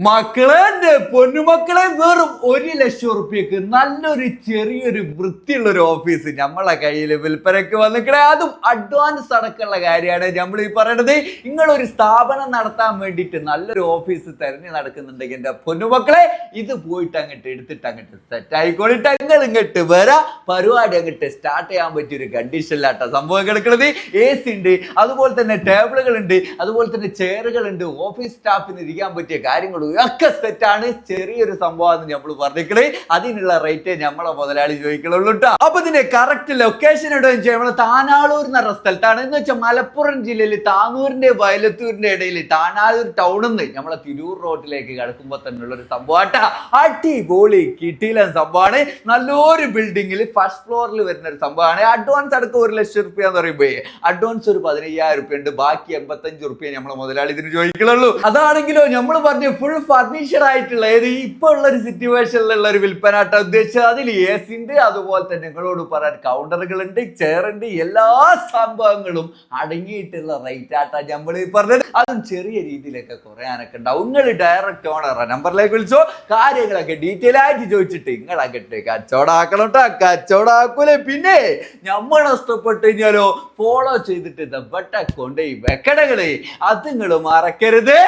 മക്കളെ പൊന്നുമക്കളെ വെറും 1,00,000 നല്ലൊരു ചെറിയൊരു വൃത്തിയുള്ള ഒരു ഓഫീസ് നമ്മളെ കയ്യിൽ വിൽപ്പനയ്ക്ക് വന്നിക്കണേ. അതും അഡ്വാൻസ് അടക്കമുള്ള കാര്യമാണ് നമ്മൾ ഈ പറയണത്. നിങ്ങളൊരു സ്ഥാപനം നടത്താൻ വേണ്ടിയിട്ട് നല്ലൊരു ഓഫീസ് തെരഞ്ഞു നടക്കുന്നുണ്ടെങ്കിൽ എൻ്റെ പൊന്നുമക്കളെ ഇത് പോയിട്ട് അങ്ങോട്ട് എടുത്തിട്ട് അങ്ങോട്ട് സെറ്റ് ആയിക്കോളിട്ട് നിങ്ങൾ ഇങ്ങോട്ട് വരാ പരിപാടി അങ്ങോട്ട് സ്റ്റാർട്ട് ചെയ്യാൻ പറ്റിയൊരു കണ്ടീഷനിലാട്ടോ സംഭവം കിടക്കുന്നത്. AC ഉണ്ട്, അതുപോലെ തന്നെ ടേബിളുകൾ ഉണ്ട്, അതുപോലെ തന്നെ ചെയറുകൾ ഉണ്ട്, ഓഫീസ് സ്റ്റാഫിന് ഇരിക്കാൻ പറ്റിയ കാര്യങ്ങൾ ഒക്കെ സെറ്റാണ്. ചെറിയൊരു സംഭവം നമ്മൾ പറഞ്ഞിരിക്കണേ. അതിനുള്ള റേറ്റ് നമ്മളെ മുതലാളി ചോദിക്കുള്ളൂ കേട്ടോ. അപ്പൊ ഇതിന്റെ കറക്റ്റ് ലൊക്കേഷൻ എവിടെയെന്ന് വെച്ചാൽ നമ്മളെ താനാളൂർ എന്ന സ്ഥലത്താണ്. എന്ന് വെച്ചാൽ മലപ്പുറം ജില്ലയിൽ താനൂരിന്റെ വയലത്തൂരിന്റെ ഇടയിൽ താനാളൂർ ടൗണിൽ നിന്ന് നമ്മളെ തിരൂർ റോഡിലേക്ക് കിടക്കുമ്പോൾ തന്നെയുള്ള ഒരു സംഭവമാട്ടാ. അടിപൊളി കിട്ടിയില്ല സംഭവമാണ്. നല്ലൊരു ബിൽഡിങ്ങിൽ ഫസ്റ്റ് ഫ്ലോറിൽ വരുന്ന ഒരു സംഭവമാണ്. അഡ്വാൻസ് അടക്കം 1,00,000 എന്ന് പറയുമ്പോ അഡ്വാൻസ് ഒരു 15,000 ഉണ്ട്, ബാക്കി 85 നമ്മളെ മുതലാളി ഇതിന് ചോദിക്കുള്ളൂ. അതാണെങ്കിലോ നമ്മൾ പറഞ്ഞ ഫുൾ ഫർണിച്ചർ ആയിട്ടുള്ള ഇപ്പൊ ഉള്ള ഒരു സിറ്റുവേഷനിലുള്ള ഒരു വിൽപ്പനാട്ട ഉദ്ദേശിച്ചത്. അതിൽ AC ഉണ്ട്, അതുപോലെ തന്നെ നിങ്ങളോട് പറയാൻ കൗണ്ടറുകൾ ഉണ്ട്, ചെയർ ഉണ്ട്, എല്ലാ സംഭവങ്ങളും അടങ്ങിയിട്ടുള്ള റേറ്റ് ആട്ടാ നമ്മൾ പറഞ്ഞത്. അതും ചെറിയ രീതിയിലൊക്കെ കുറയാനൊക്കെ ഉണ്ടാവും. നിങ്ങൾ ഡയറക്റ്റ് ഓണർ നമ്പറിലേക്ക് വിളിച്ചോ, കാര്യങ്ങളൊക്കെ ഡീറ്റെയിൽ ആയിട്ട് ചോദിച്ചിട്ട് നിങ്ങളാകട്ടെ കച്ചവടാക്കണം കേട്ടോ. കച്ചവടാക്കൂലേ പിന്നെ നമ്മൾ നഷ്ടപ്പെട്ട് കഴിഞ്ഞാലോ ഫോളോ ചെയ്തിട്ട് ബട്ട കൊണ്ടേ വെക്കടകളെ അത് നിങ്ങൾ മറക്കരുത്.